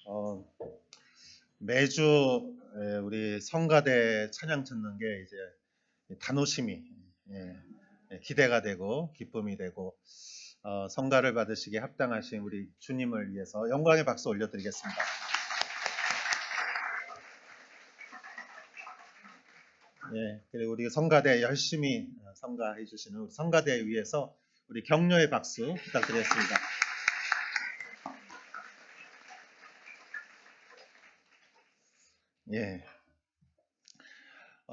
어, 매주 우리 성가대 찬양 듣는 게 이제 단호심이 기대가 되고 기쁨이 되고 성가를 받으시기에 합당하신 우리 주님을 위해서 영광의 박수 올려드리겠습니다. 그리고 우리 성가대 열심히 성가해 주시는 우리 성가대 위해서 우리 격려의 박수 부탁드리겠습니다.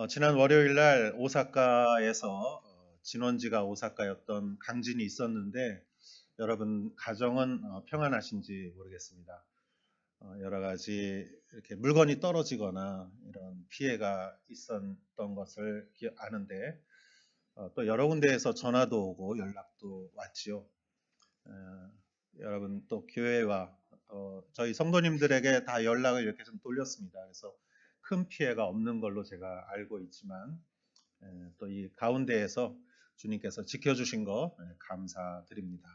지난 월요일 날 오사카에서 진원지가 오사카였던 강진이 있었는데 여러분 가정은 평안하신지 모르겠습니다. 여러 가지 이렇게 물건이 떨어지거나 이런 피해가 있었던 것을 아는데 또 여러 군데에서 전화도 오고 연락도 왔지요. 여러분 또 교회와 저희 성도님들에게 다 연락을 이렇게 좀 돌렸습니다. 그래서 큰 피해가 없는 걸로 제가 알고 있지만 또 이 가운데에서 주님께서 지켜주신 거 감사드립니다.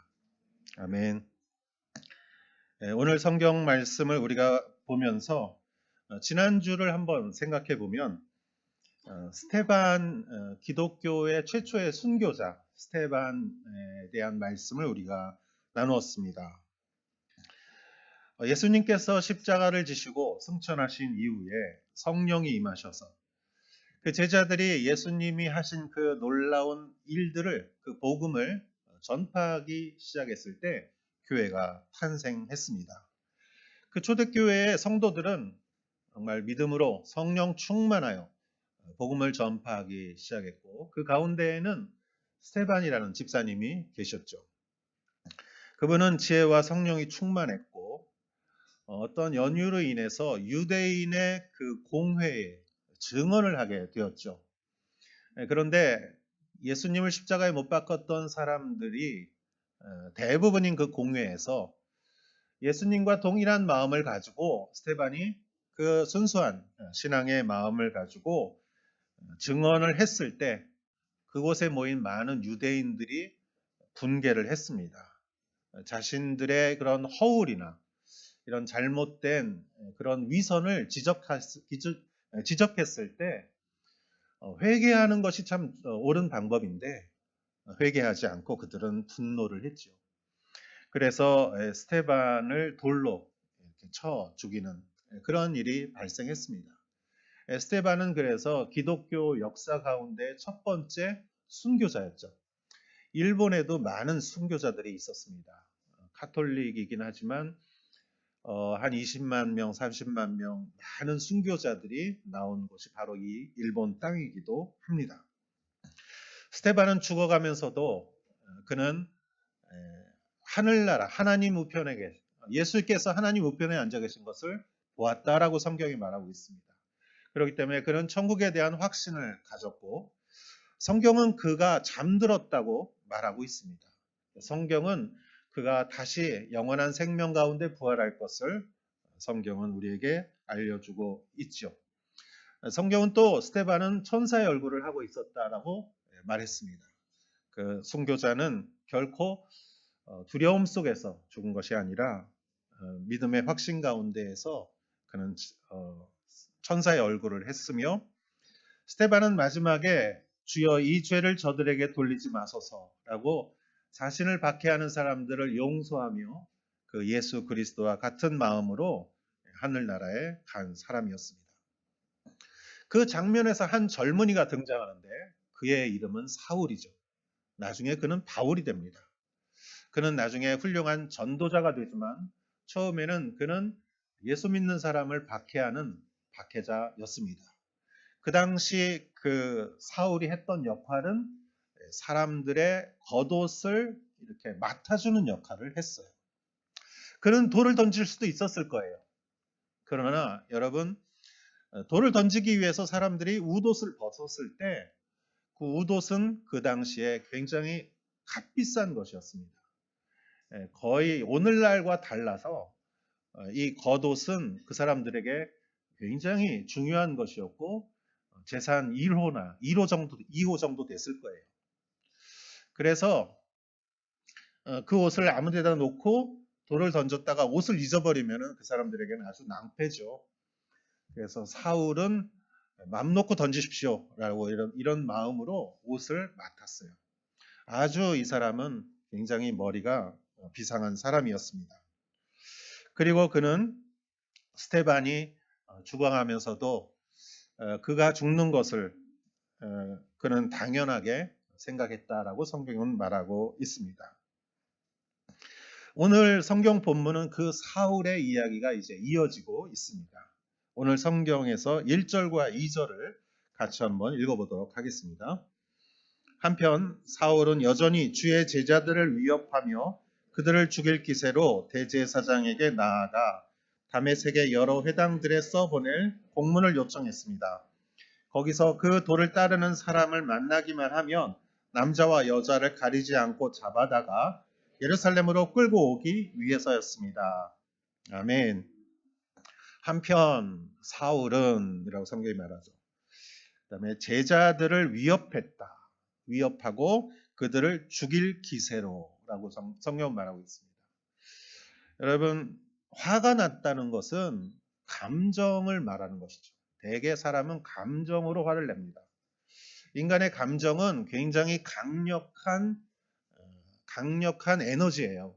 아멘. 오늘 성경 말씀을 우리가 보면서 지난주를 한번 생각해 보면 스테반 기독교의 최초의 순교자 스테반에 대한 말씀을 우리가 나누었습니다. 예수님께서 십자가를 지시고 승천하신 이후에 성령이 임하셔서 그 제자들이 예수님이 하신 그 놀라운 일들을 그 복음을 전파하기 시작했을 때 교회가 탄생했습니다. 그 초대교회의 성도들은 정말 믿음으로 성령 충만하여 복음을 전파하기 시작했고 그 가운데에는 스테반이라는 집사님이 계셨죠. 그분은 지혜와 성령이 충만했고 어떤 연유로 인해서 유대인의 그 공회에 증언을 하게 되었죠. 그런데 예수님을 십자가에 못 박았던 사람들이 대부분인 그 공회에서 예수님과 동일한 마음을 가지고 스테반이 그 순수한 신앙의 마음을 가지고 증언을 했을 때 그곳에 모인 많은 유대인들이 분개를 했습니다. 자신들의 그런 허울이나 이런 잘못된 그런 위선을 지적했을 때 회개하는 것이 참 옳은 방법인데 회개하지 않고 그들은 분노를 했죠. 그래서 스테반을 돌로 쳐 죽이는 그런 일이 발생했습니다. 스테반은 그래서 기독교 역사 가운데 첫 번째 순교자였죠. 일본에도 많은 순교자들이 있었습니다. 카톨릭이긴 하지만 한 20만 명, 30만 명 많은 순교자들이 나온 곳이 바로 이 일본 땅이기도 합니다. 스테반은 죽어가면서도 그는 하늘나라 하나님 우편에 예수께서 하나님 우편에 앉아 계신 것을 보았다라고 성경이 말하고 있습니다. 그렇기 때문에 그는 천국에 대한 확신을 가졌고 성경은 그가 잠들었다고 말하고 있습니다. 성경은 그가 다시 영원한 생명 가운데 부활할 것을 성경은 우리에게 알려주고 있죠. 성경은 또 스테반은 천사의 얼굴을 하고 있었다라고 말했습니다. 그 순교자는 결코 두려움 속에서 죽은 것이 아니라 믿음의 확신 가운데에서 그는 천사의 얼굴을 했으며 스테반은 마지막에 주여 이 죄를 저들에게 돌리지 마소서라고 자신을 박해하는 사람들을 용서하며 그 예수 그리스도와 같은 마음으로 하늘나라에 간 사람이었습니다. 그 장면에서 한 젊은이가 등장하는데 그의 이름은 사울이죠. 나중에 그는 바울이 됩니다. 그는 나중에 훌륭한 전도자가 되지만 처음에는 그는 예수 믿는 사람을 박해하는 박해자였습니다. 그 당시 그 사울이 했던 역할은 사람들의 겉옷을 이렇게 맡아주는 역할을 했어요. 그는 돌을 던질 수도 있었을 거예요. 그러나 여러분 돌을 던지기 위해서 사람들이 웃옷을 벗었을 때 그 웃옷은 그 당시에 굉장히 값비싼 것이었습니다. 거의 오늘날과 달라서 이 겉옷은 그 사람들에게 굉장히 중요한 것이었고 재산 1호나 2호 정도 됐을 거예요. 그래서 그 옷을 아무 데다 놓고 돌을 던졌다가 옷을 잊어버리면 그 사람들에게는 아주 낭패죠. 그래서 사울은 맘 놓고 던지십시오 라고 이런 마음으로 옷을 맡았어요. 아주 이 사람은 굉장히 머리가 비상한 사람이었습니다. 그리고 그는 스테반이 죽어가면서도 그가 죽는 것을 그는 당연하게 생각했다라고 성경은 말하고 있습니다. 오늘 성경 본문은 그 사울의 이야기가 이제 이어지고 있습니다. 오늘 성경에서 1절과 2절을 같이 한번 읽어보도록 하겠습니다. 한편 사울은 여전히 주의 제자들을 위협하며 그들을 죽일 기세로 대제사장에게 나아가 다메섹의 여러 회당들에 써보낼 공문을 요청했습니다. 거기서 그 도를 따르는 사람을 만나기만 하면 남자와 여자를 가리지 않고 잡아다가 예루살렘으로 끌고 오기 위해서였습니다. 아멘. 한편 사울은 이라고 성경이 말하죠. 그 다음에 제자들을 위협하고 그들을 죽일 기세로 라고 성경은 말하고 있습니다. 여러분, 화가 났다는 것은 감정을 말하는 것이죠. 대개 사람은 감정으로 화를 냅니다. 인간의 감정은 굉장히 강력한 에너지예요.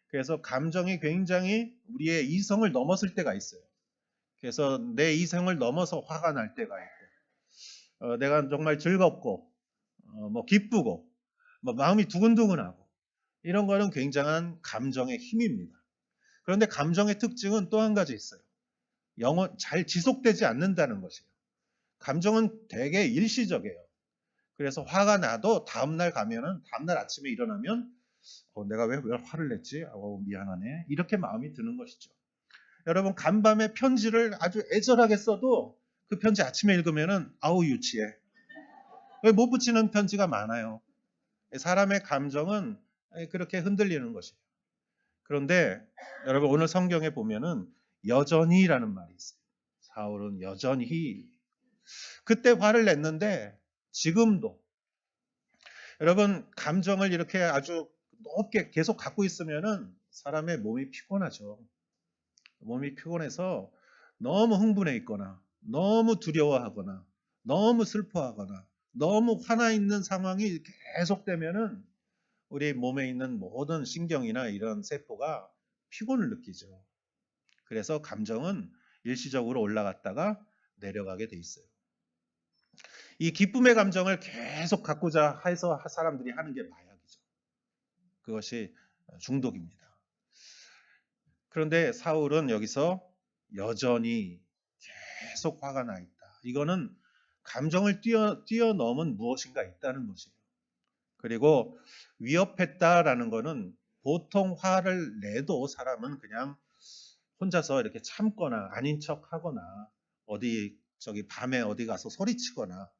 그래서 감정이 굉장히 우리의 이성을 넘었을 때가 있어요. 그래서 내 이성을 넘어서 화가 날 때가 있고, 내가 정말 즐겁고, 기쁘고, 마음이 두근두근하고, 이런 거는 굉장한 감정의 힘입니다. 그런데 감정의 특징은 또 한 가지 있어요. 잘 지속되지 않는다는 것이에요. 감정은 되게 일시적이에요. 그래서 화가 나도 다음날 아침에 일어나면 내가 왜 화를 냈지? 미안하네. 이렇게 마음이 드는 것이죠. 여러분, 간밤에 편지를 아주 애절하게 써도 그 편지 아침에 읽으면 유치해. 왜 못 붙이는 편지가 많아요. 사람의 감정은 그렇게 흔들리는 것이에요. 그런데 여러분, 오늘 성경에 보면은 여전히라는 말이 있어요. 사울은 여전히 그때 화를 냈는데 지금도 여러분, 감정을 이렇게 아주 높게 계속 갖고 있으면은 사람의 몸이 피곤하죠. 몸이 피곤해서 너무 흥분해 있거나 너무 두려워하거나 너무 슬퍼하거나 너무 화나 있는 상황이 계속되면은 우리 몸에 있는 모든 신경이나 이런 세포가 피곤을 느끼죠. 그래서 감정은 일시적으로 올라갔다가 내려가게 돼 있어요. 이 기쁨의 감정을 계속 갖고자 해서 사람들이 하는 게 마약이죠. 그것이 중독입니다. 그런데 사울은 여기서 여전히 계속 화가 나 있다. 이거는 감정을 뛰어넘은 무엇인가 있다는 것이에요. 그리고 위협했다라는 것은 보통 화를 내도 사람은 그냥 혼자서 이렇게 참거나 아닌 척하거나 밤에 어디 가서 소리치거나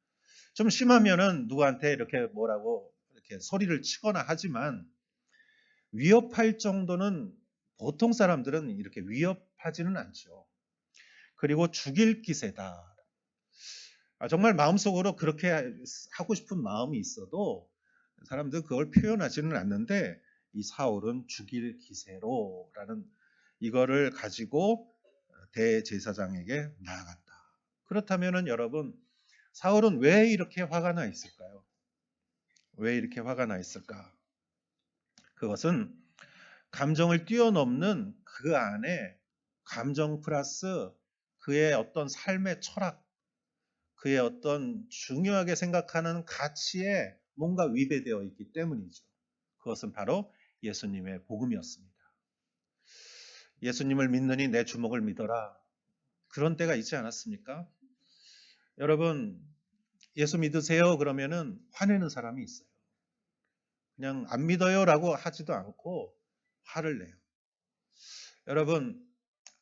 좀 심하면은 누구한테 이렇게 뭐라고 이렇게 소리를 치거나 하지만 위협할 정도는 보통 사람들은 이렇게 위협하지는 않죠. 그리고 죽일 기세다. 정말 마음속으로 그렇게 하고 싶은 마음이 있어도 사람들은 그걸 표현하지는 않는데 이 사울은 죽일 기세로라는 이거를 가지고 대제사장에게 나아갔다. 그렇다면은 여러분, 사울은 왜 이렇게 화가 나 있을까요? 왜 이렇게 화가 나 있을까? 그것은 감정을 뛰어넘는 그 안에 감정 플러스 그의 어떤 삶의 철학, 그의 어떤 중요하게 생각하는 가치에 뭔가 위배되어 있기 때문이죠. 그것은 바로 예수님의 복음이었습니다. 예수님을 믿느니 내 주먹을 믿어라. 그런 때가 있지 않았습니까? 여러분, 예수 믿으세요 그러면은 화내는 사람이 있어요. 그냥 안 믿어요라고 하지도 않고 화를 내요. 여러분,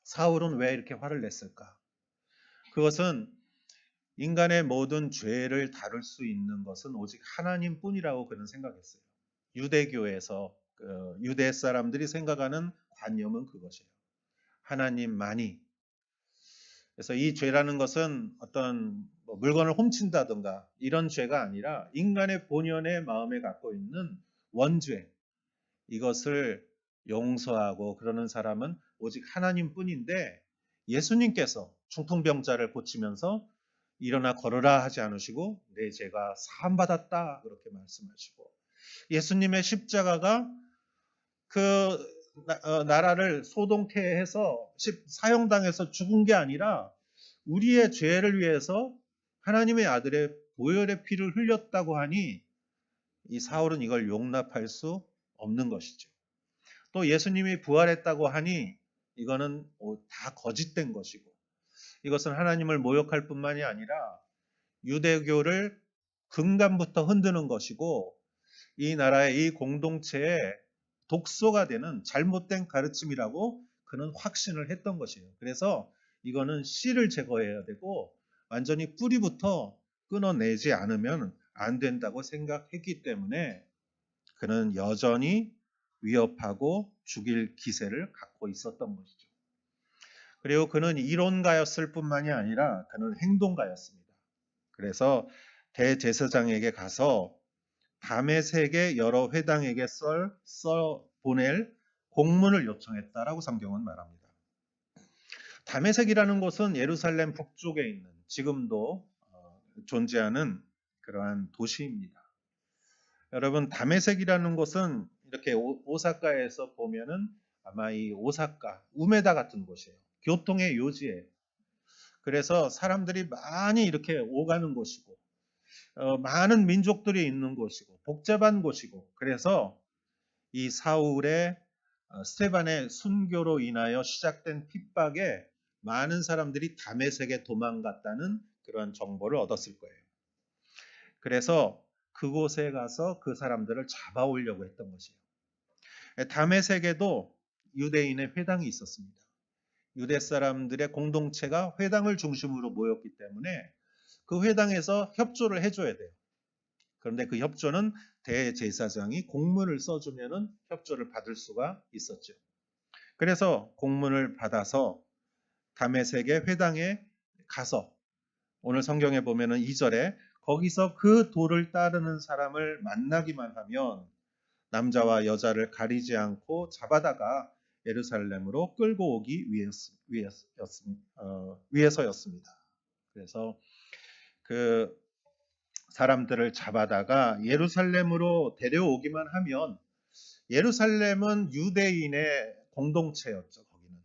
사울은 왜 이렇게 화를 냈을까? 그것은 인간의 모든 죄를 다룰 수 있는 것은 오직 하나님뿐이라고 그는 생각했어요. 유대교에서 유대 사람들이 생각하는 관념은 그것이에요. 하나님만이. 그래서 이 죄라는 것은 어떤 물건을 훔친다든가 이런 죄가 아니라 인간의 본연의 마음에 갖고 있는 원죄, 이것을 용서하고 그러는 사람은 오직 하나님뿐인데 예수님께서 중풍병자를 고치면서 일어나 걸으라 하지 않으시고 내 죄가 사함받았다 그렇게 말씀하시고 예수님의 십자가가 그 나라를 소동케 해서 사형당해서 죽은 게 아니라 우리의 죄를 위해서 하나님의 아들의 보혈의 피를 흘렸다고 하니 이 사울은 이걸 용납할 수 없는 것이죠. 또 예수님이 부활했다고 하니 이거는 다 거짓된 것이고 이것은 하나님을 모욕할 뿐만이 아니라 유대교를 근간부터 흔드는 것이고 이 나라의 이 공동체에 독소가 되는 잘못된 가르침이라고 그는 확신을 했던 것이에요. 그래서 이거는 씨를 제거해야 되고 완전히 뿌리부터 끊어내지 않으면 안 된다고 생각했기 때문에 그는 여전히 위협하고 죽일 기세를 갖고 있었던 것이죠. 그리고 그는 이론가였을 뿐만이 아니라 그는 행동가였습니다. 그래서 대제사장에게 가서 다메섹의 여러 회당에게 보낼 공문을 요청했다라고 성경은 말합니다. 다메섹이라는 곳은 예루살렘 북쪽에 있는 지금도 존재하는 그러한 도시입니다. 여러분 다메섹이라는 곳은 이렇게 오사카에서 보면은 아마 이 오사카, 우메다 같은 곳이에요. 교통의 요지예요. 그래서 사람들이 많이 이렇게 오가는 곳이고 많은 민족들이 있는 곳이고 복잡한 곳이고 그래서 이 사울의 스테반의 순교로 인하여 시작된 핍박에 많은 사람들이 다메섹에 도망갔다는 그런 정보를 얻었을 거예요. 그래서 그곳에 가서 그 사람들을 잡아오려고 했던 것이에요. 다메섹에도 유대인의 회당이 있었습니다. 유대 사람들의 공동체가 회당을 중심으로 모였기 때문에 그 회당에서 협조를 해줘야 돼요. 그런데 그 협조는 대제사장이 공문을 써주면은 협조를 받을 수가 있었죠. 그래서 공문을 받아서 다메섹의 회당에 가서 오늘 성경에 보면은 2절에 거기서 그 도를 따르는 사람을 만나기만 하면 남자와 여자를 가리지 않고 잡아다가 예루살렘으로 끌고 오기 위해서였습니다. 그래서 그 사람들을 잡아다가 예루살렘으로 데려오기만 하면 예루살렘은 유대인의 공동체였죠. 거기는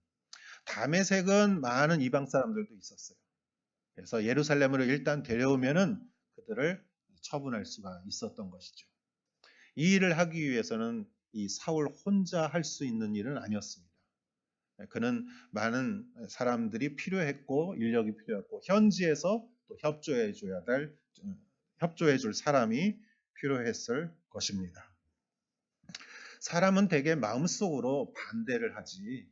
다메섹은 많은 이방 사람들도 있었어요. 그래서 예루살렘으로 일단 데려오면은 그들을 처분할 수가 있었던 것이죠. 이 일을 하기 위해서는 이 사울 혼자 할 수 있는 일은 아니었습니다. 그는 많은 사람들이 필요했고 인력이 필요했고 현지에서 또 협조해 줄 사람이 필요했을 것입니다. 사람은 대개 마음속으로 반대를 하지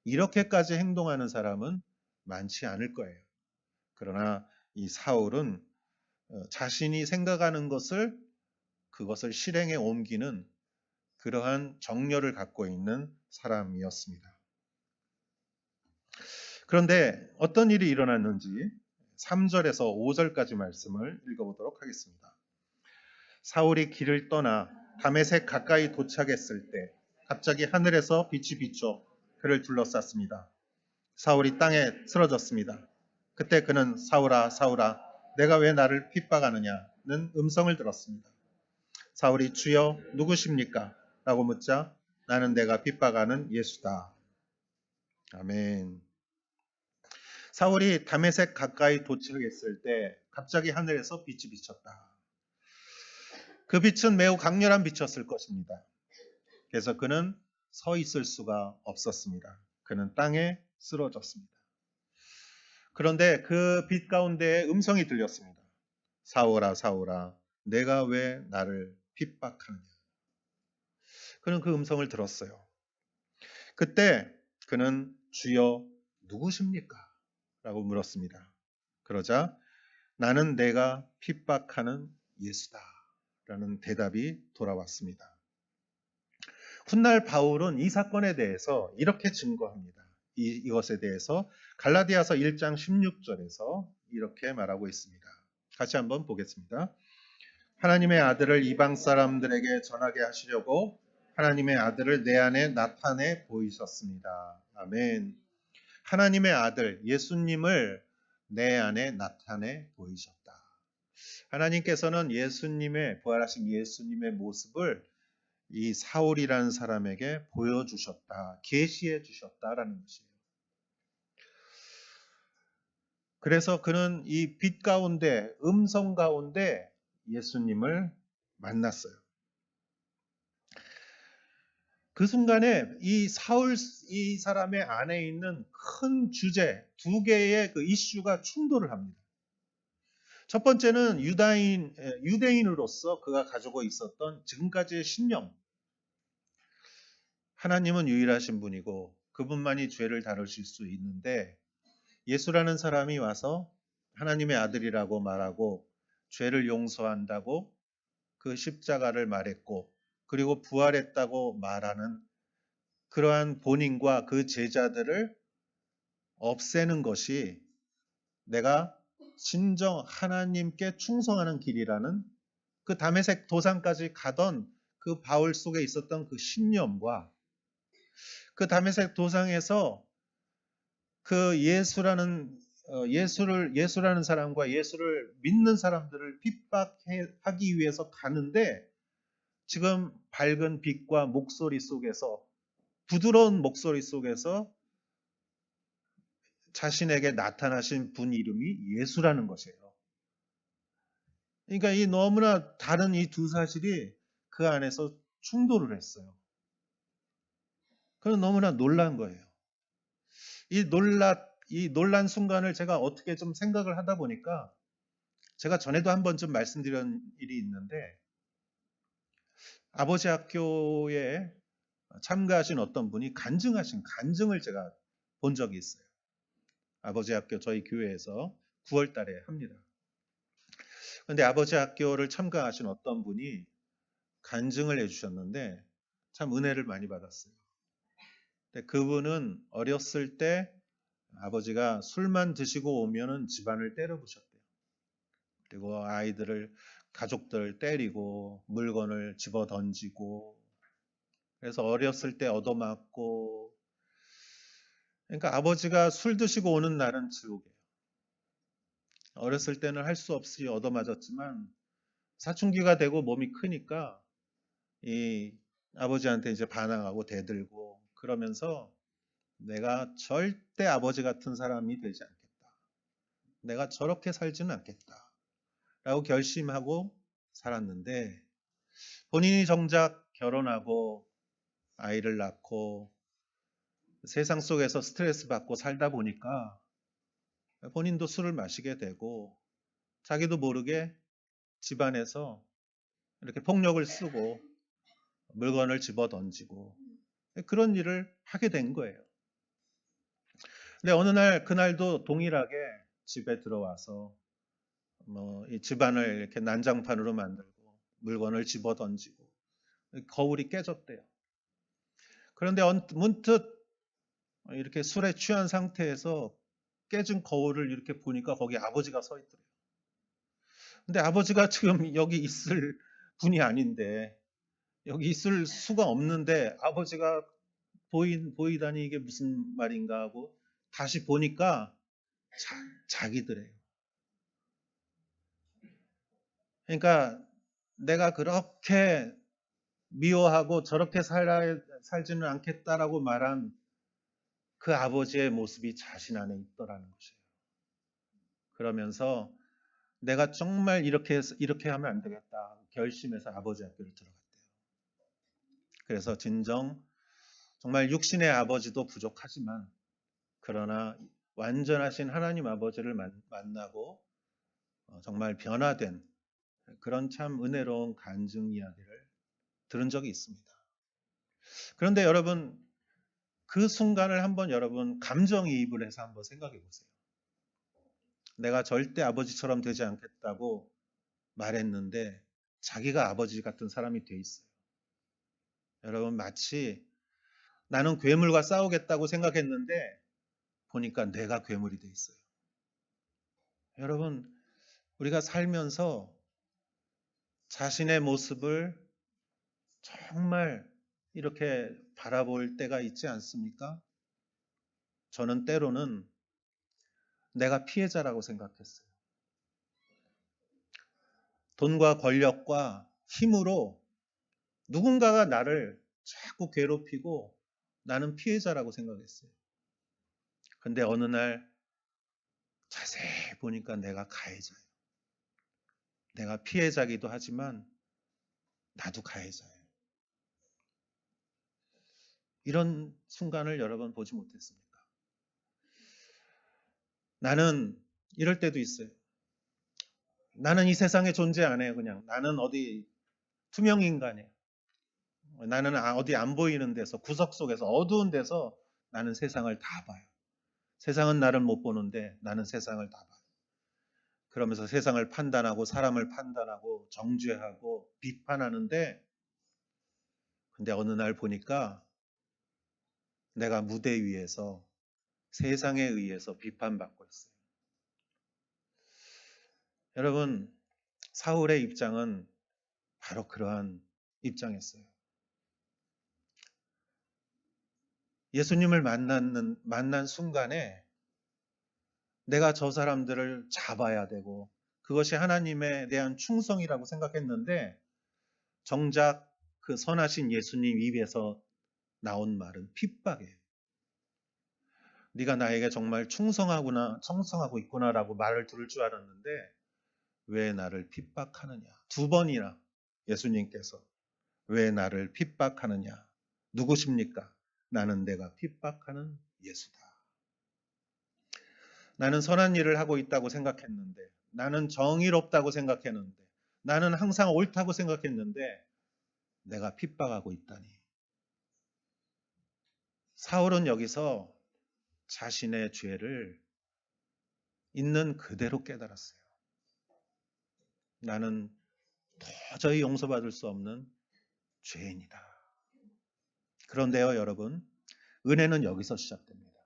이렇게까지 행동하는 사람은 많지 않을 거예요. 그러나 이 사울은 자신이 생각하는 그것을 실행에 옮기는 그러한 정열을 갖고 있는 사람이었습니다. 그런데 어떤 일이 일어났는지 3절에서 5절까지 말씀을 읽어보도록 하겠습니다. 사울이 길을 떠나 다메섹 가까이 도착했을 때 갑자기 하늘에서 빛이 비춰 그를 둘러쌌습니다. 사울이 땅에 쓰러졌습니다. 그때 그는 사울아 사울아 내가 왜 나를 핍박하느냐는 음성을 들었습니다. 사울이 주여 누구십니까? 라고 묻자 나는 내가 핍박하는 예수다. 아멘. 사울이 다메섹 가까이 도착했을 때 갑자기 하늘에서 빛이 비쳤다. 그 빛은 매우 강렬한 빛이었을 것입니다. 그래서 그는 서 있을 수가 없었습니다. 그는 땅에 쓰러졌습니다. 그런데 그 빛 가운데 음성이 들렸습니다. 사울아 사울아 내가 왜 나를 핍박하느냐. 그는 그 음성을 들었어요. 그때 그는 주여 누구십니까? 라고 물었습니다. 그러자 나는 내가 핍박하는 예수다 라는 대답이 돌아왔습니다. 훗날 바울은 이 사건에 대해서 이렇게 증거합니다. 이것에 대해서 갈라디아서 1장 16절에서 이렇게 말하고 있습니다. 같이 한번 보겠습니다. 하나님의 아들을 이방 사람들에게 전하게 하시려고 하나님의 아들을 내 안에 나타내 보이셨습니다. 아멘. 하나님의 아들 예수님을 내 안에 나타내 보이셨다. 하나님께서는 예수님의 부활하신 예수님의 모습을 이 사울이라는 사람에게 보여주셨다. 계시해 주셨다라는 것이에요. 그래서 그는 이 빛 가운데 음성 가운데 예수님을 만났어요. 그 순간에 이 사람의 안에 있는 큰 주제 두 개의 그 이슈가 충돌을 합니다. 첫 번째는 유대인으로서 그가 가지고 있었던 지금까지의 신념. 하나님은 유일하신 분이고 그분만이 죄를 다루실 수 있는데 예수라는 사람이 와서 하나님의 아들이라고 말하고 죄를 용서한다고 그 십자가를 말했고 그리고 부활했다고 말하는 그러한 본인과 그 제자들을 없애는 것이 내가 진정 하나님께 충성하는 길이라는 그 다메섹 도상까지 가던 그 바울 속에 있었던 그 신념과 그 다메섹 도상에서 그 예수라는 사람과 예수를 믿는 사람들을 핍박하기 위해서 가는데 지금 밝은 빛과 목소리 속에서 부드러운 목소리 속에서 자신에게 나타나신 분 이름이 예수라는 것이에요. 그러니까 이 너무나 다른 이 두 사실이 그 안에서 충돌을 했어요. 그건 너무나 놀란 거예요. 이 놀란 순간을 제가 어떻게 좀 생각을 하다 보니까 제가 전에도 한 번쯤 말씀드린 일이 있는데 아버지 학교에 참가하신 어떤 분이 간증을 제가 본 적이 있어요. 아버지 학교 저희 교회에서 9월 달에 합니다. 그런데 아버지 학교를 참가하신 어떤 분이 간증을 해주셨는데 참 은혜를 많이 받았어요. 근데 그분은 어렸을 때 아버지가 술만 드시고 오면은 집안을 때려 부셨대요. 그리고 가족들 때리고 물건을 집어 던지고 그래서 어렸을 때 얻어맞고 그러니까 아버지가 술 드시고 오는 날은 지옥이에요. 어렸을 때는 할 수 없이 얻어맞았지만 사춘기가 되고 몸이 크니까 이 아버지한테 이제 반항하고 대들고 그러면서 내가 절대 아버지 같은 사람이 되지 않겠다. 내가 저렇게 살지는 않겠다. 라고 결심하고 살았는데 본인이 정작 결혼하고 아이를 낳고 세상 속에서 스트레스 받고 살다 보니까 본인도 술을 마시게 되고 자기도 모르게 집안에서 이렇게 폭력을 쓰고 물건을 집어 던지고 그런 일을 하게 된 거예요. 근데 어느 날 그날도 동일하게 집에 들어와서 이 집안을 이렇게 난장판으로 만들고 물건을 집어 던지고 거울이 깨졌대요. 그런데 문득 이렇게 술에 취한 상태에서 깨진 거울을 이렇게 보니까 거기 아버지가 서 있더래요. 근데 아버지가 지금 여기 있을 분이 아닌데 여기 있을 수가 없는데 아버지가 보이다니 이게 무슨 말인가 하고 다시 보니까 자기들이에요. 그러니까 내가 그렇게 미워하고 저렇게 살지는 않겠다라고 말한 그 아버지의 모습이 자신 안에 있더라는 것이에요. 그러면서 내가 정말 이렇게 하면 안 되겠다 결심해서 아버지 학교를 들어갔대요. 그래서 정말 육신의 아버지도 부족하지만 그러나 완전하신 하나님 아버지를 만나고 정말 변화된 그런 참 은혜로운 간증 이야기를 들은 적이 있습니다. 그런데 여러분 그 순간을 한번 여러분 감정이입을 해서 한번 생각해 보세요. 내가 절대 아버지처럼 되지 않겠다고 말했는데 자기가 아버지 같은 사람이 돼 있어요. 여러분 마치 나는 괴물과 싸우겠다고 생각했는데 보니까 내가 괴물이 돼 있어요. 여러분 우리가 살면서 자신의 모습을 정말 이렇게 바라볼 때가 있지 않습니까? 저는 때로는 내가 피해자라고 생각했어요. 돈과 권력과 힘으로 누군가가 나를 자꾸 괴롭히고 나는 피해자라고 생각했어요. 근데 어느 날 자세히 보니까 내가 가해자예요. 내가 피해자기도 하지만 나도 가해자예요. 이런 순간을 여러 번 보지 못했습니까? 나는 이럴 때도 있어요. 나는 이 세상에 존재 안 해요. 그냥 나는 어디 투명 인간이에요. 나는 어디 안 보이는 데서 구석 속에서 어두운 데서 나는 세상을 다 봐요. 세상은 나를 못 보는데 나는 세상을 다 봐요. 그러면서 세상을 판단하고 사람을 판단하고 정죄하고 비판하는데 근데 어느 날 보니까 내가 무대 위에서 세상에 의해서 비판받고 있어요. 여러분, 사울의 입장은 바로 그러한 입장이었어요. 예수님을 만난 순간에 내가 저 사람들을 잡아야 되고 그것이 하나님에 대한 충성이라고 생각했는데 정작 그 선하신 예수님 입에서 나온 말은 핍박이에요. 네가 나에게 정말 충성하고 있구나라고 말을 들을 줄 알았는데 왜 나를 핍박하느냐. 2번이나 예수님께서 왜 나를 핍박하느냐. 누구십니까? 나는 내가 핍박하는 예수다. 나는 선한 일을 하고 있다고 생각했는데 나는 정의롭다고 생각했는데 나는 항상 옳다고 생각했는데 내가 핍박하고 있다니. 사울은 여기서 자신의 죄를 있는 그대로 깨달았어요. 나는 도저히 용서받을 수 없는 죄인이다. 그런데요, 여러분, 은혜는 여기서 시작됩니다.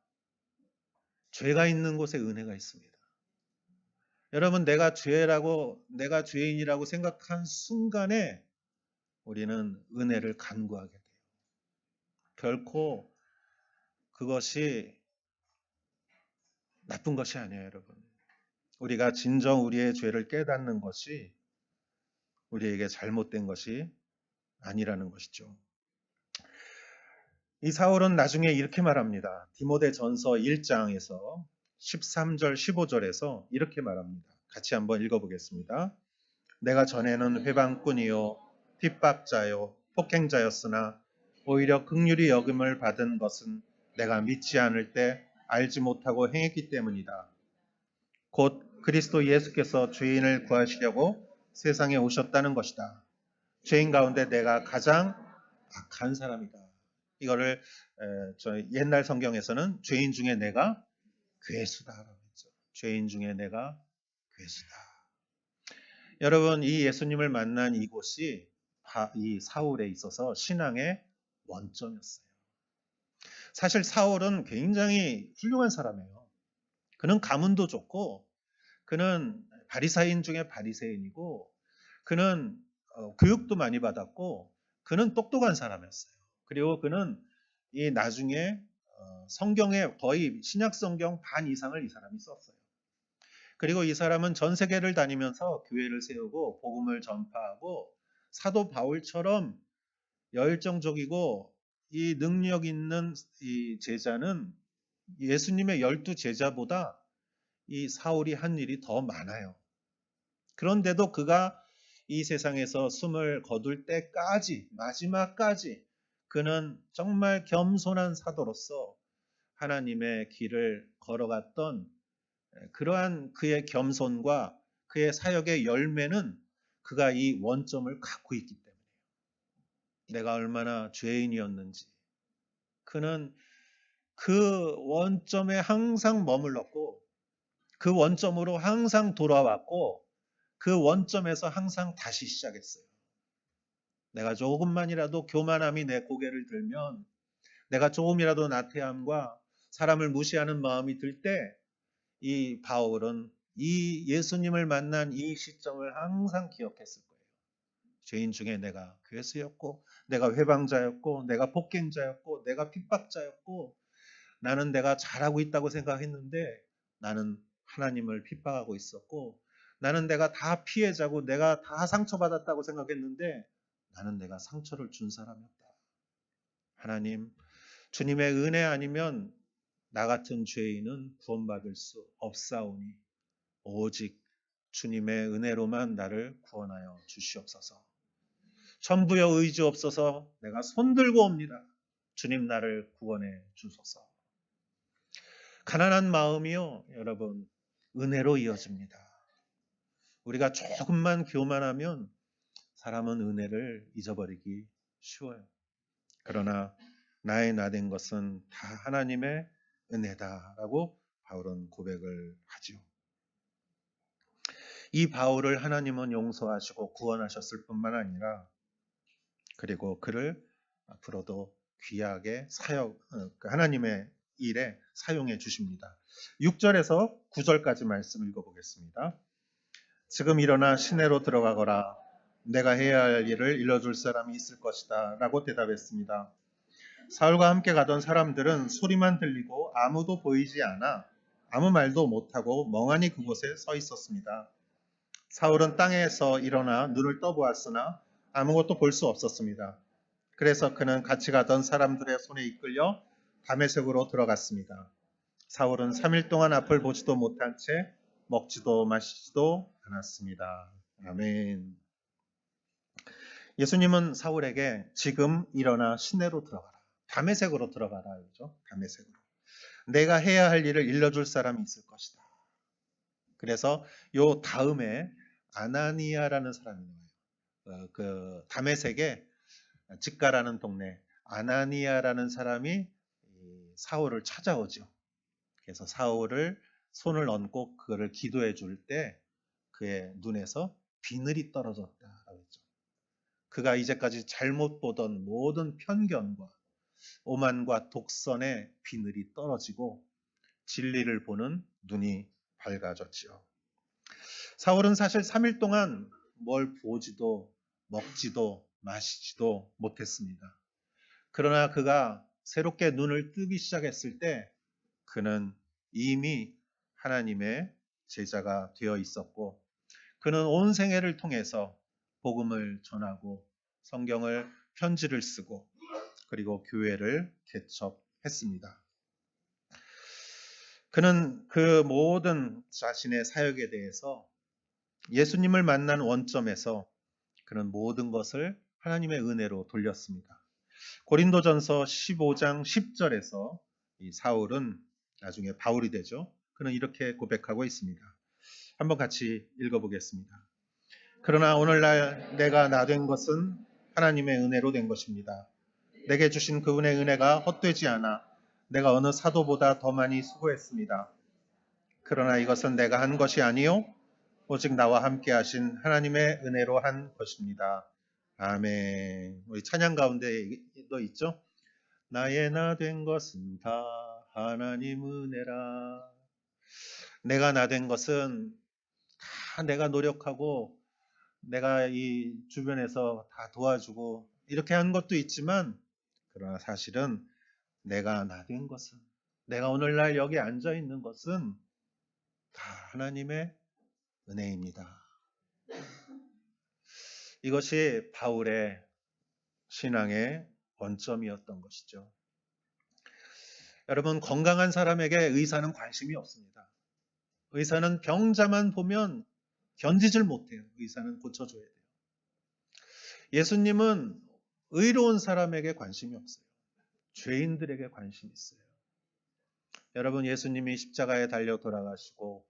죄가 있는 곳에 은혜가 있습니다. 여러분, 내가 죄인이라고 생각한 순간에 우리는 은혜를 간구하게 돼요. 결코 그것이 나쁜 것이 아니에요, 여러분. 우리가 진정 우리의 죄를 깨닫는 것이 우리에게 잘못된 것이 아니라는 것이죠. 이 사울은 나중에 이렇게 말합니다. 디모데전서 1장에서 13절, 15절에서 이렇게 말합니다. 같이 한번 읽어보겠습니다. 내가 전에는 회방꾼이요, 핍박자요, 폭행자였으나 오히려 긍휼히 여김을 받은 것은 내가 믿지 않을 때 알지 못하고 행했기 때문이다. 곧 그리스도 예수께서 죄인을 구하시려고 세상에 오셨다는 것이다. 죄인 가운데 내가 가장 악한 사람이다. 이거를 저희 옛날 성경에서는 죄인 중에 내가 괴수다라고 했죠. 죄인 중에 내가 괴수다. 여러분, 이 예수님을 만난 이곳이 이 사울에 있어서 신앙의 원점이었어요. 사실 사울은 굉장히 훌륭한 사람이에요. 그는 가문도 좋고 그는 바리사인 중에 바리새인이고 그는 교육도 많이 받았고 그는 똑똑한 사람이었어요. 그리고 그는 이 나중에 성경의 거의 신약 성경 반 이상을 이 사람이 썼어요. 그리고 이 사람은 전 세계를 다니면서 교회를 세우고 복음을 전파하고 사도 바울처럼 열정적이고 이 능력 있는 이 제자는 예수님의 12제자보다 이 사울이 한 일이 더 많아요. 그런데도 그가 이 세상에서 숨을 거둘 때까지, 마지막까지 그는 정말 겸손한 사도로서 하나님의 길을 걸어갔던 그러한 그의 겸손과 그의 사역의 열매는 그가 이 원점을 갖고 있기 때문이에요. 내가 얼마나 죄인이었는지 그는 그 원점에 항상 머물렀고 그 원점으로 항상 돌아왔고 그 원점에서 항상 다시 시작했어요. 내가 조금만이라도 교만함이 내 고개를 들면 내가 조금이라도 나태함과 사람을 무시하는 마음이 들 때 이 바울은 이 예수님을 만난 이 시점을 항상 기억했을 거예요. 죄인 중에 내가 괴수였고, 내가 회방자였고, 내가 폭행자였고, 내가 핍박자였고, 나는 내가 잘하고 있다고 생각했는데 나는 하나님을 핍박하고 있었고, 나는 내가 다 피해자고 내가 다 상처받았다고 생각했는데 나는 내가 상처를 준 사람이었다. 하나님, 주님의 은혜 아니면 나 같은 죄인은 구원받을 수 없사오니 오직 주님의 은혜로만 나를 구원하여 주시옵소서. 천부여 의지 없어서 내가 손들고 옵니다. 주님 나를 구원해 주소서. 가난한 마음이요, 여러분, 은혜로 이어집니다. 우리가 조금만 교만하면 사람은 은혜를 잊어버리기 쉬워요. 그러나 나의 나된 것은 다 하나님의 은혜다라고 바울은 고백을 하지요. 이 바울을 하나님은 용서하시고 구원하셨을 뿐만 아니라 그리고 그를 앞으로도 귀하게 하나님의 일에 사용해 주십니다. 6절에서 9절까지 말씀 읽어보겠습니다. 지금 일어나 시내로 들어가거라. 내가 해야 할 일을 일러줄 사람이 있을 것이다 라고 대답했습니다. 사울과 함께 가던 사람들은 소리만 들리고 아무도 보이지 않아 아무 말도 못하고 멍하니 그곳에 서 있었습니다. 사울은 땅에서 일어나 눈을 떠보았으나 아무것도 볼 수 없었습니다. 그래서 그는 같이 가던 사람들의 손에 이끌려 다메섹으로 들어갔습니다. 사울은 3일 동안 앞을 보지도 못한 채 먹지도 마시지도 않았습니다. 아멘. 예수님은 사울에게 지금 일어나 시내로 들어가라. 다메섹으로 들어가라. 그렇죠? 다메섹으로. 내가 해야 할 일을 일러줄 사람이 있을 것이다. 그래서 요 다음에 아나니아라는 사람이 나와요. 그 다메섹에 직가라는 동네 아나니아라는 사람이 사울을 찾아오죠. 그래서 사울을 손을 얹고 그를 기도해 줄 때 그의 눈에서 비늘이 떨어졌다라고 했죠. 그가 이제까지 잘못 보던 모든 편견과 오만과 독선의 비늘이 떨어지고 진리를 보는 눈이 밝아졌지요. 사울은 사실 3일 동안 뭘 보지도 먹지도 마시지도 못했습니다. 그러나 그가 새롭게 눈을 뜨기 시작했을 때 그는 이미 하나님의 제자가 되어 있었고 그는 온 생애를 통해서 복음을 전하고 성경을 편지를 쓰고 그리고 교회를 개척했습니다. 그는 그 모든 자신의 사역에 대해서 예수님을 만난 원점에서 그는 모든 것을 하나님의 은혜로 돌렸습니다. 고린도전서 15장 10절에서 이 사울은 나중에 바울이 되죠. 그는 이렇게 고백하고 있습니다. 한번 같이 읽어보겠습니다. 그러나 오늘날 내가 나 된 것은 하나님의 은혜로 된 것입니다. 내게 주신 그분의 은혜가 헛되지 않아 내가 어느 사도보다 더 많이 수고했습니다. 그러나 이것은 내가 한 것이 아니요 오직 나와 함께 하신 하나님의 은혜로 한 것입니다. 아멘. 우리 찬양 가운데도 있죠? 나의 나 된 것은 다 하나님 은혜라. 내가 나 된 것은 다 내가 노력하고 내가 이 주변에서 다 도와주고 이렇게 한 것도 있지만 그러나 사실은 내가 나 된 것은 내가 오늘날 여기 앉아 있는 것은 다 하나님의 은혜입니다. 이것이 바울의 신앙의 원점이었던 것이죠. 여러분, 건강한 사람에게 의사는 관심이 없습니다. 의사는 병자만 보면 견디질 못해요. 의사는 고쳐줘야 돼요. 예수님은 의로운 사람에게 관심이 없어요. 죄인들에게 관심이 있어요. 여러분, 예수님이 십자가에 달려 돌아가시고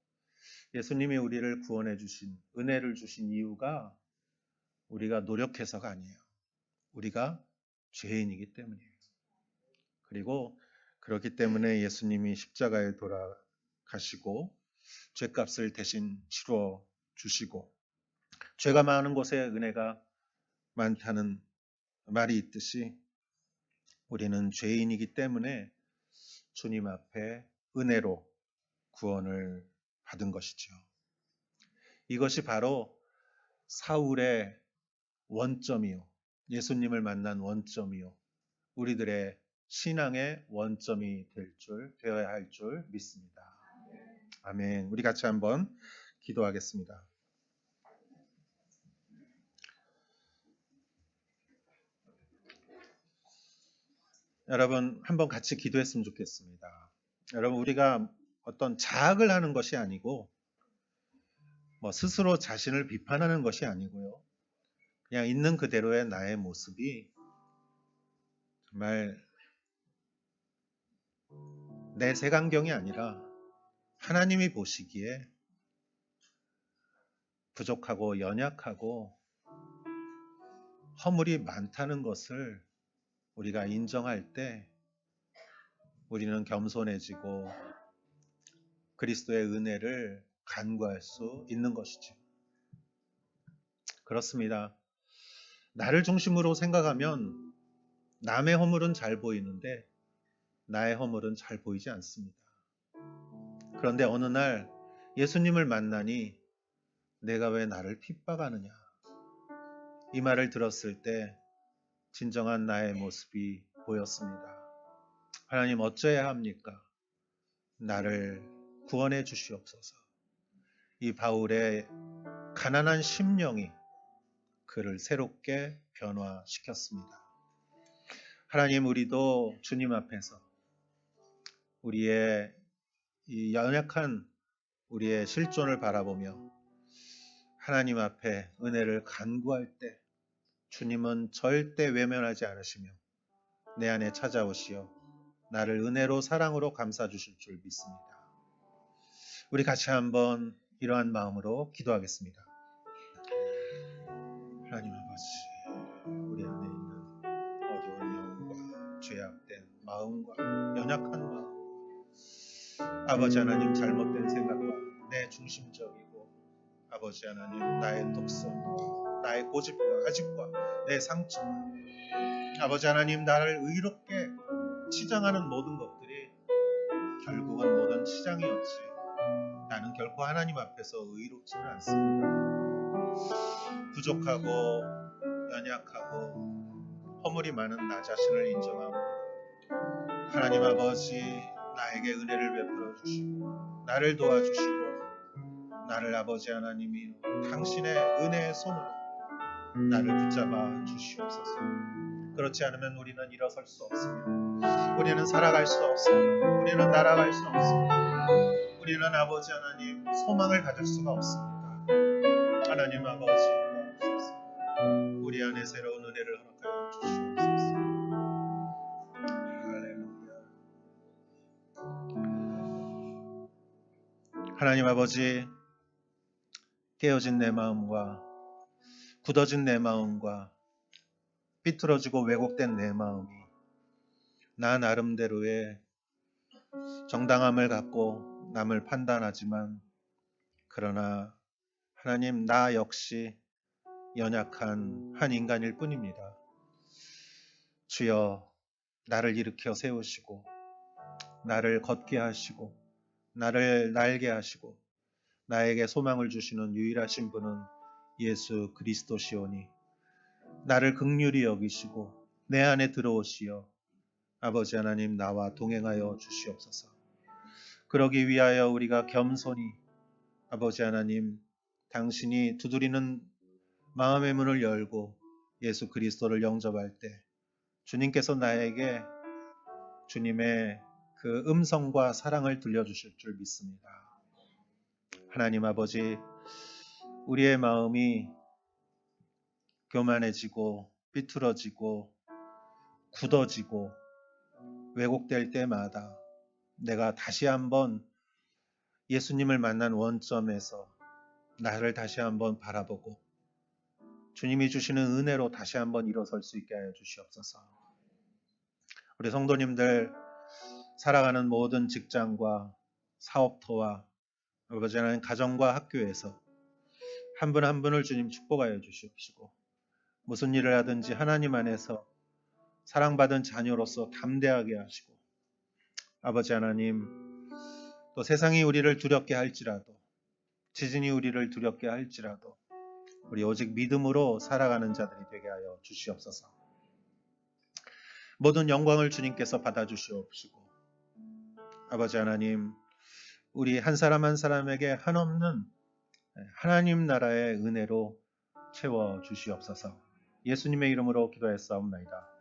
예수님이 우리를 구원해 주신 은혜를 주신 이유가 우리가 노력해서가 아니에요. 우리가 죄인이기 때문이에요. 그리고 그렇기 때문에 예수님이 십자가에 돌아가시고 죄값을 대신 치러 주시고 죄가 많은 곳에 은혜가 많다는 말이 있듯이 우리는 죄인이기 때문에 주님 앞에 은혜로 구원을 받은 것이죠. 이것이 바로 사울의 원점이요. 예수님을 만난 원점이요. 우리들의 신앙의 원점이 되어야 할 줄 믿습니다. 아멘. 우리 같이 한번 기도하겠습니다. 여러분 한번 같이 기도했으면 좋겠습니다. 여러분 우리가 어떤 자학을 하는 것이 아니고 스스로 자신을 비판하는 것이 아니고요. 그냥 있는 그대로의 나의 모습이 정말 내 색안경이 아니라 하나님이 보시기에 부족하고 연약하고 허물이 많다는 것을 우리가 인정할 때 우리는 겸손해지고 그리스도의 은혜를 간구할 수 있는 것이죠. 그렇습니다. 나를 중심으로 생각하면 남의 허물은 잘 보이는데 나의 허물은 잘 보이지 않습니다. 그런데 어느 날 예수님을 만나니 내가 왜 나를 핍박하느냐? 이 말을 들었을 때 진정한 나의 모습이 보였습니다. 하나님 어찌해야 합니까? 나를 구원해 주시옵소서. 이 바울의 가난한 심령이 그를 새롭게 변화시켰습니다. 하나님 우리도 주님 앞에서 우리의 이 연약한 우리의 실존을 바라보며 하나님 앞에 은혜를 간구할 때 주님은 절대 외면하지 않으시며 내 안에 찾아오시어 나를 은혜로 사랑으로 감싸주실 줄 믿습니다. 우리 같이 한번 이러한 마음으로 기도하겠습니다. 하나님 아버지, 우리 안에 있는 어두운 영과 죄악된 마음과 연약한 마음, 아버지 하나님 잘못된 생각과 내 중심적이고 아버지 하나님 나의 독성과 나의 고집과 아집과 내 상처, 아버지 하나님 나를 의롭게 치장하는 모든 것들이 결국은 모든 치장이었지 나는 결코 하나님 앞에서 의롭지는 않습니다. 부족하고 연약하고 허물이 많은 나 자신을 인정하고 하나님 아버지 나에게 은혜를 베풀어 주시고 나를 도와주시고 나를 아버지 하나님이 당신의 은혜의 손으로 나를 붙잡아 주시옵소서. 그렇지 않으면 우리는 일어설 수 없습니다. 우리는 살아갈 수 없습니다. 우리는 날아갈 수 없습니다. 우리는 아버지 하나님 소망을 가질 수가 없습니다. 하나님 아버지 우리 안에 새로운 은혜를 허락하여 주시옵소서. 할렐루야. 하나님 아버지 깨어진 내 마음과 굳어진 내 마음과 삐뚤어지고 왜곡된 내 마음이 나 나름대로의 정당함을 갖고 남을 판단하지만 그러나 하나님 나 역시 연약한 한 인간일 뿐입니다. 주여 나를 일으켜 세우시고 나를 걷게 하시고 나를 날게 하시고 나에게 소망을 주시는 유일하신 분은 예수 그리스도시오니 나를 긍휼히 여기시고 내 안에 들어오시어 아버지 하나님 나와 동행하여 주시옵소서. 그러기 위하여 우리가 겸손히 아버지 하나님 당신이 두드리는 마음의 문을 열고 예수 그리스도를 영접할 때 주님께서 나에게 주님의 그 음성과 사랑을 들려주실 줄 믿습니다. 하나님 아버지 우리의 마음이 교만해지고 삐뚤어지고 굳어지고 왜곡될 때마다 내가 다시 한번 예수님을 만난 원점에서 나를 다시 한번 바라보고 주님이 주시는 은혜로 다시 한번 일어설 수 있게 하여 주시옵소서. 우리 성도님들 살아가는 모든 직장과 사업터와 아버지 하나님 가정과 학교에서 한 분 한 분을 주님 축복하여 주시옵시고 무슨 일을 하든지 하나님 안에서 사랑받은 자녀로서 담대하게 하시고 아버지 하나님 또 세상이 우리를 두렵게 할지라도 지진이 우리를 두렵게 할지라도 우리 오직 믿음으로 살아가는 자들이 되게 하여 주시옵소서. 모든 영광을 주님께서 받아주시옵시고 아버지 하나님, 우리 한 사람 한 사람에게 한없는 하나님 나라의 은혜로 채워 주시옵소서. 예수님의 이름으로 기도했사옵나이다.